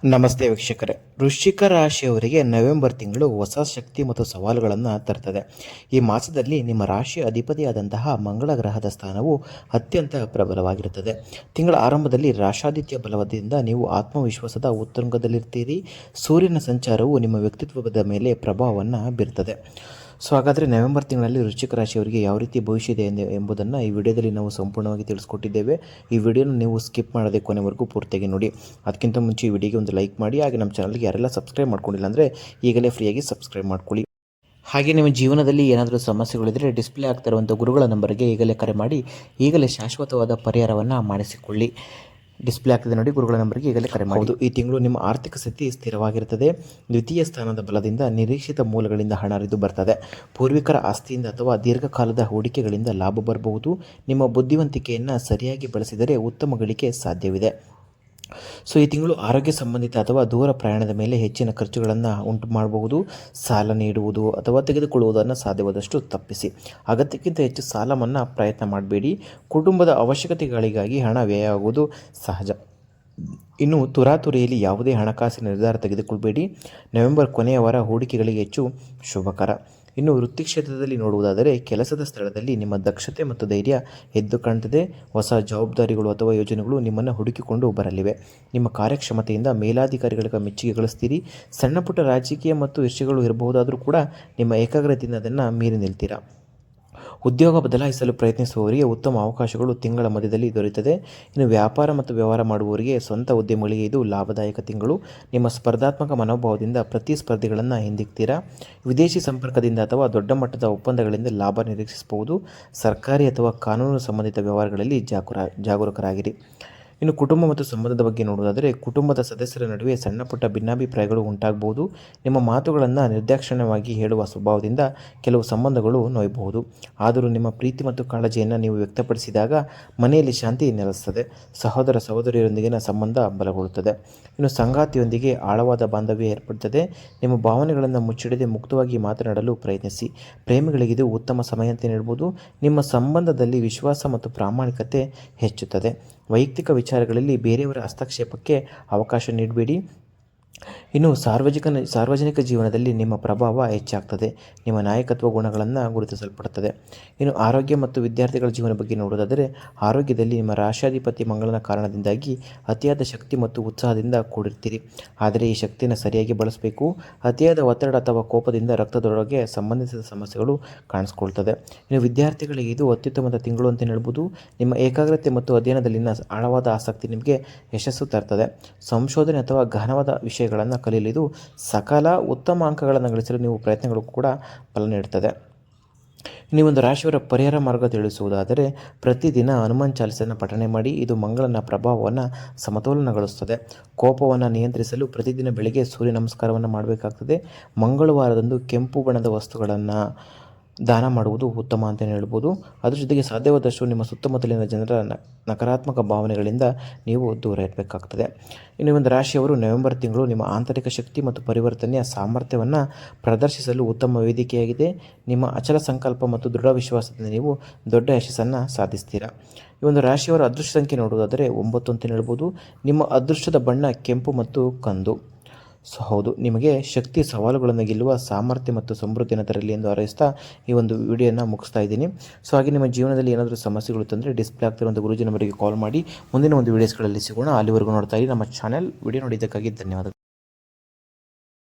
ನಮಸ್ತೆ ವೀಕ್ಷಕರೇ. ವೃಶ್ಚಿಕ ರಾಶಿಯವರಿಗೆ ನವೆಂಬರ್ ತಿಂಗಳು ಹೊಸ ಶಕ್ತಿ ಮತ್ತು ಸವಾಲುಗಳನ್ನು ತರ್ತದೆ. ಈ ಮಾಸದಲ್ಲಿ ನಿಮ್ಮ ರಾಶಿಯ ಅಧಿಪತಿಯಾದಂತಹ ಮಂಗಳ ಗ್ರಹದ ಸ್ಥಾನವು ಅತ್ಯಂತ ಪ್ರಬಲವಾಗಿರುತ್ತದೆ. ತಿಂಗಳ ಆರಂಭದಲ್ಲಿ ರಾಶಾದಿತ್ಯ ಬಲವದಿಂದ ನೀವು ಆತ್ಮವಿಶ್ವಾಸದ ಉತ್ತುಂಗದಲ್ಲಿರ್ತೀರಿ. ಸೂರ್ಯನ ಸಂಚಾರವು ನಿಮ್ಮ ವ್ಯಕ್ತಿತ್ವದ ಮೇಲೆ ಪ್ರಭಾವವನ್ನು ಬೀರುತ್ತದೆ. ಹಾಗಾದರೆ ನವೆಂಬರ್ ತಿಂಗಳಲ್ಲಿ ವೃಶ್ಚಿಕ ರಾಶಿಯವರಿಗೆ ಯಾವ ರೀತಿ ಭವಿಷ್ಯ ಇದೆ ಎಂಬುದನ್ನು ಈ ವಿಡಿಯೋದಲ್ಲಿ ನಾವು ಸಂಪೂರ್ಣವಾಗಿ ತಿಳಿಸ್ಕೊಟ್ಟಿದ್ದೇವೆ. ಈ ವಿಡಿಯೋನ ನೀವು ಸ್ಕಿಪ್ ಮಾಡದೆ ಕೊನೆವರೆಗೂ ಪೂರ್ತಿಯಾಗಿ ನೋಡಿ. ಅದಕ್ಕಿಂತ ಮುಂಚೆ ಈ ವಿಡಿಯೋಗೆ ಒಂದು ಲೈಕ್ ಮಾಡಿ, ಹಾಗೆ ನಮ್ಮ ಚಾನಲ್ಗೆ ಯಾರೆಲ್ಲ ಸಬ್ಸ್ಕ್ರೈಬ್ ಮಾಡ್ಕೊಂಡಿಲ್ಲ ಅಂದರೆ ಈಗಲೇ ಫ್ರೀಯಾಗಿ ಸಬ್ಸ್ಕ್ರೈಬ್ ಮಾಡ್ಕೊಳ್ಳಿ. ಹಾಗೆ ನಿಮ್ಮ ಜೀವನದಲ್ಲಿ ಏನಾದರೂ ಸಮಸ್ಯೆಗಳಿದ್ದರೆ ಡಿಸ್ಪ್ಲೇ ಆಗ್ತಿರುವಂಥ ಗುರುಗಳ ನಂಬರ್ಗೆ ಈಗಲೇ ಕರೆ ಮಾಡಿ ಈಗಲೇ ಶಾಶ್ವತವಾದ ಪರಿಹಾರವನ್ನು ಮಾಡಿಸಿಕೊಳ್ಳಿ. ಡಿಸ್ಪ್ಲೇ ಆಗ್ತದೆ ನೋಡಿ, ಗುರುಗಳ ನಂಬರ್ಗೆ ಈಗಲೇ ಕರೆ ಮಾಡಿ. ಈ ತಿಂಗಳು ನಿಮ್ಮ ಆರ್ಥಿಕ ಸ್ಥಿತಿ ಸ್ಥಿರವಾಗಿರುತ್ತದೆ. ದ್ವಿತೀಯ ಸ್ಥಾನದ ಬಲದಿಂದ ನಿರೀಕ್ಷಿತ ಮೂಲಗಳಿಂದ ಹಣ ಹರಿದು ಬರ್ತದೆ. ಪೂರ್ವಿಕರ ಆಸ್ತಿಯಿಂದ ಅಥವಾ ದೀರ್ಘಕಾಲದ ಹೂಡಿಕೆಗಳಿಂದ ಲಾಭ ಬರಬಹುದು. ನಿಮ್ಮ ಬುದ್ಧಿವಂತಿಕೆಯನ್ನು ಸರಿಯಾಗಿ ಬಳಸಿದರೆ ಉತ್ತಮ ಗಳಿಕೆ ಸಾಧ್ಯವಿದೆ. ಈ ತಿಂಗಳು ಆರೋಗ್ಯ ಸಂಬಂಧಿತ ಅಥವಾ ದೂರ ಪ್ರಯಾಣದ ಮೇಲೆ ಹೆಚ್ಚಿನ ಖರ್ಚುಗಳನ್ನು ಉಂಟು ಮಾಡಬಹುದು. ಸಾಲ ನೀಡುವುದು ಅಥವಾ ತೆಗೆದುಕೊಳ್ಳುವುದನ್ನು ಸಾಧ್ಯವಾದಷ್ಟು ತಪ್ಪಿಸಿ. ಅಗತ್ಯಕ್ಕಿಂತ ಹೆಚ್ಚು ಸಾಲ ಮನ್ನಾ ಪ್ರಯತ್ನ ಮಾಡಬೇಡಿ. ಕುಟುಂಬದ ಅವಶ್ಯಕತೆಗಳಿಗಾಗಿ ಹಣ ವ್ಯಯ ಆಗುವುದು ಸಹಜ. ಇನ್ನು ತುರಾತುರಿಯಲ್ಲಿ ಯಾವುದೇ ಹಣಕಾಸಿನ ನಿರ್ಧಾರ ತೆಗೆದುಕೊಳ್ಳಬೇಡಿ. ನವೆಂಬರ್ ಕೊನೆಯ ವಾರ ಹೂಡಿಕೆಗಳಿಗೆ ಹೆಚ್ಚು ಶುಭಕರ. ಇನ್ನು ವೃತ್ತಿ ಕ್ಷೇತ್ರದಲ್ಲಿ ನೋಡುವುದಾದರೆ ಕೆಲಸದ ಸ್ಥಳದಲ್ಲಿ ನಿಮ್ಮ ದಕ್ಷತೆ ಮತ್ತು ಧೈರ್ಯ ಎದ್ದು ಕಾಣುತ್ತದೆ. ಹೊಸ ಜವಾಬ್ದಾರಿಗಳು ಅಥವಾ ಯೋಜನೆಗಳು ನಿಮ್ಮನ್ನು ಹುಡುಕಿಕೊಂಡು ಬರಲಿವೆ. ನಿಮ್ಮ ಕಾರ್ಯಕ್ಷಮತೆಯಿಂದ ಮೇಲಾಧಿಕಾರಿಗಳ ಮೆಚ್ಚುಗೆ ಗಳಿಸ್ತೀರಿ. ಸಣ್ಣ ಪುಟ್ಟ ರಾಜಕೀಯ ಮತ್ತು ವಿಷಯಗಳು ಇರಬಹುದಾದರೂ ಕೂಡ ನಿಮ್ಮ ಏಕಾಗ್ರತೆಯಿಂದ ಅದನ್ನು ಮೀರಿ ನಿಲ್ತೀರಾ. ಉದ್ಯೋಗ ಬದಲಾಯಿಸಲು ಪ್ರಯತ್ನಿಸುವವರಿಗೆ ಉತ್ತಮ ಅವಕಾಶಗಳು ತಿಂಗಳ ಮಧ್ಯದಲ್ಲಿ ದೊರೆಯುತ್ತದೆ. ಇನ್ನು ವ್ಯಾಪಾರ ಮತ್ತು ವ್ಯವಹಾರ ಮಾಡುವವರಿಗೆ ಸ್ವಂತ ಉದ್ಯಮಗಳಿಗೆ ಇದು ಲಾಭದಾಯಕ ತಿಂಗಳು. ನಿಮ್ಮ ಸ್ಪರ್ಧಾತ್ಮಕ ಮನೋಭಾವದಿಂದ ಪ್ರತಿಸ್ಪರ್ಧಿಗಳನ್ನು ಹಿಂದಿಕ್ತೀರಾ. ವಿದೇಶಿ ಸಂಪರ್ಕದಿಂದ ಅಥವಾ ದೊಡ್ಡ ಮಟ್ಟದ ಒಪ್ಪಂದಗಳಿಂದ ಲಾಭ ನಿರೀಕ್ಷಿಸಬಹುದು. ಸರ್ಕಾರಿ ಅಥವಾ ಕಾನೂನು ಸಂಬಂಧಿತ ವ್ಯವಹಾರಗಳಲ್ಲಿ ಜಾಗರೂಕರಾಗಿರಿ. ಇನ್ನು ಕುಟುಂಬ ಮತ್ತು ಸಂಬಂಧದ ಬಗ್ಗೆ ನೋಡುವುದಾದರೆ ಕುಟುಂಬದ ಸದಸ್ಯರ ನಡುವೆ ಸಣ್ಣ ಪುಟ್ಟ ಭಿನ್ನಾಭಿಪ್ರಾಯಗಳು ಉಂಟಾಗಬಹುದು. ನಿಮ್ಮ ಮಾತುಗಳನ್ನು ನಿರ್ದಾಕ್ಷಿಣ್ಯವಾಗಿ ಹೇಳುವ ಸ್ವಭಾವದಿಂದ ಕೆಲವು ಸಂಬಂಧಗಳು ನೋಯಬಹುದು. ಆದರೂ ನಿಮ್ಮ ಪ್ರೀತಿ ಮತ್ತು ಕಾಳಜಿಯನ್ನು ನೀವು ವ್ಯಕ್ತಪಡಿಸಿದಾಗ ಮನೆಯಲ್ಲಿ ಶಾಂತಿ ನೆಲೆಸುತ್ತದೆ. ಸಹೋದರ ಸಹೋದರಿಯರೊಂದಿಗಿನ ಸಂಬಂಧ ಬಲಗೊಳ್ಳುತ್ತದೆ. ಇನ್ನು ಸಂಗಾತಿಯೊಂದಿಗೆ ಆಳವಾದ ಬಾಂಧವ್ಯ ಏರ್ಪಡುತ್ತದೆ. ನಿಮ್ಮ ಭಾವನೆಗಳನ್ನು ಮುಚ್ಚಿಡದೆ ಮುಕ್ತವಾಗಿ ಮಾತನಾಡಲು ಪ್ರಯತ್ನಿಸಿ. ಪ್ರೇಮಿಗಳಿಗಿದು ಉತ್ತಮ ಸಮಯ ಅಂತ ಹೇಳ್ಬೋದು. ನಿಮ್ಮ ಸಂಬಂಧದಲ್ಲಿ ವಿಶ್ವಾಸ ಮತ್ತು ಪ್ರಾಮಾಣಿಕತೆ ಹೆಚ್ಚುತ್ತದೆ. ವೈಯಕ್ತಿಕ ವಿಚಾರಗಳಲ್ಲಿ ಬೇರೆಯವರ ಹಸ್ತಕ್ಷೇಪಕ್ಕೆ ಅವಕಾಶ ನೀಡಬೇಡಿ. ಇನ್ನು ಸಾರ್ವಜನಿಕ ಜೀವನದಲ್ಲಿ ನಿಮ್ಮ ಪ್ರಭಾವ ಹೆಚ್ಚಾಗ್ತದೆ. ನಿಮ್ಮ ನಾಯಕತ್ವ ಗುಣಗಳನ್ನು ಗುರುತಿಸಲ್ಪಡುತ್ತದೆ. ಇನ್ನು ಆರೋಗ್ಯ ಮತ್ತು ವಿದ್ಯಾರ್ಥಿಗಳ ಜೀವನ ಬಗ್ಗೆ ನೋಡೋದಾದರೆ ಆರೋಗ್ಯದಲ್ಲಿ ನಿಮ್ಮ ರಾಶಾಧಿಪತಿ ಮಂಗಳನ ಕಾರಣದಿಂದಾಗಿ ಅತಿಯಾದ ಶಕ್ತಿ ಮತ್ತು ಉತ್ಸಾಹದಿಂದ ಕೂಡಿರ್ತೀರಿ. ಆದರೆ ಈ ಶಕ್ತಿಯನ್ನು ಸರಿಯಾಗಿ ಬಳಸಬೇಕು. ಅತಿಯಾದ ಒತ್ತಡ ಅಥವಾ ಕೋಪದಿಂದ ರಕ್ತದೊಳಗೆ ಸಂಬಂಧಿಸಿದ ಸಮಸ್ಯೆಗಳು ಕಾಣಿಸ್ಕೊಳ್ತದೆ. ಇನ್ನು ವಿದ್ಯಾರ್ಥಿಗಳಿಗೆ ಇದು ಅತ್ಯುತ್ತಮದ ತಿಂಗಳು ಅಂತ ಹೇಳ್ಬೋದು. ನಿಮ್ಮ ಏಕಾಗ್ರತೆ ಮತ್ತು ಅಧ್ಯಯನದಲ್ಲಿನ ಆಳವಾದ ಆಸಕ್ತಿ ನಿಮಗೆ ಯಶಸ್ಸು ತರ್ತದೆ. ಸಂಶೋಧನೆ ಅಥವಾ ಗಹನವಾದ ವಿಷಯಗಳನ್ನು ಕಲಿಯಲಿದ್ದು ಸಕಾಲ ಉತ್ತಮ ಅಂಕಗಳನ್ನು ಗಳಿಸಲು ನೀವು ಪ್ರಯತ್ನಗಳು ಕೂಡ ಫಲ ನೀಡುತ್ತದೆ. ನೀವೊಂದು ರಾಶಿಯವರ ಪರಿಹಾರ ಮಾರ್ಗ ತಿಳಿಸುವುದಾದರೆ ಪ್ರತಿದಿನ ಹನುಮಾನ್ ಚಾಲಿಸನ್ನು ಪಠಣೆ ಮಾಡಿ. ಇದು ಮಂಗಳನ ಪ್ರಭಾವವನ್ನು ಸಮತೋಲನಗೊಳಿಸುತ್ತದೆ. ಕೋಪವನ್ನು ನಿಯಂತ್ರಿಸಲು ಪ್ರತಿದಿನ ಬೆಳಗ್ಗೆ ಸೂರ್ಯ ನಮಸ್ಕಾರವನ್ನು ಮಾಡಬೇಕಾಗ್ತದೆ. ಮಂಗಳವಾರದಂದು ಕೆಂಪು ಬಣ್ಣದ ವಸ್ತುಗಳನ್ನು ದಾನ ಮಾಡುವುದು ಉತ್ತಮ ಅಂತಲೇ ಹೇಳ್ಬೋದು. ಅದ್ರ ಜೊತೆಗೆ ಸಾಧ್ಯವಾದಷ್ಟು ನಿಮ್ಮ ಸುತ್ತಮುತ್ತಲಿನ ಜನರ ನಕಾರಾತ್ಮಕ ಭಾವನೆಗಳಿಂದ ನೀವು ದೂರ ಇರಬೇಕಾಗ್ತದೆ. ಇನ್ನು ಒಂದು ರಾಶಿಯವರು ನವೆಂಬರ್ ತಿಂಗಳು ನಿಮ್ಮ ಆಂತರಿಕ ಶಕ್ತಿ ಮತ್ತು ಪರಿವರ್ತನೆಯ ಸಾಮರ್ಥ್ಯವನ್ನು ಪ್ರದರ್ಶಿಸಲು ಉತ್ತಮ ವೇದಿಕೆಯಾಗಿದೆ. ನಿಮ್ಮ ಅಚಲ ಸಂಕಲ್ಪ ಮತ್ತು ದೃಢ ವಿಶ್ವಾಸದಿಂದ ನೀವು ದೊಡ್ಡ ಯಶಸ್ಸನ್ನು ಸಾಧಿಸ್ತೀರಾ. ಈ ಒಂದು ರಾಶಿಯವರ ಅದೃಷ್ಟ ಸಂಖ್ಯೆ ನೋಡುವುದಾದರೆ 9 ಅಂತಲೇ ಹೇಳ್ಬೋದು. ನಿಮ್ಮ ಅದೃಷ್ಟದ ಬಣ್ಣ ಕೆಂಪು ಮತ್ತು ಕಂದು. ಹೌದು, ನಿಮಗೆ ಶಕ್ತಿ ಸವಾಲುಗಳನ್ನು ಗೆಲ್ಲುವ ಸಾಮರ್ಥ್ಯ ಮತ್ತು ಸಮೃದ್ಧಿಯನ್ನು ತರಲಿ ಎಂದು ಹಾರೈಸ್ತಾ ಈ ಒಂದು ವಿಡಿಯೋನ ಮುಗಿಸ್ತಾ ಇದ್ದೀನಿ. ಹಾಗೆ ನಿಮ್ಮ ಜೀವನದಲ್ಲಿ ಏನಾದರೂ ಸಮಸ್ಯೆಗಳು ತಂದರೆ ಡಿಸ್ಪ್ಲೇ ಆಗ್ತಿರುವಂಥ ಗುರುಜಿ ನಂಬರಿಗೆ ಕಾಲ್ ಮಾಡಿ. ಮುಂದಿನ ಒಂದು ವೀಡಿಯೋಸ್ಗಳಲ್ಲಿ ಸಿಗೋಣ. ಅಲ್ಲಿವರೆಗೂ ನೋಡ್ತಾ ಇರಿ ನಮ್ಮ ಚಾನೆಲ್. ವಿಡಿಯೋ ನೋಡಿದ್ದಕ್ಕಾಗಿ ಧನ್ಯವಾದಗಳು.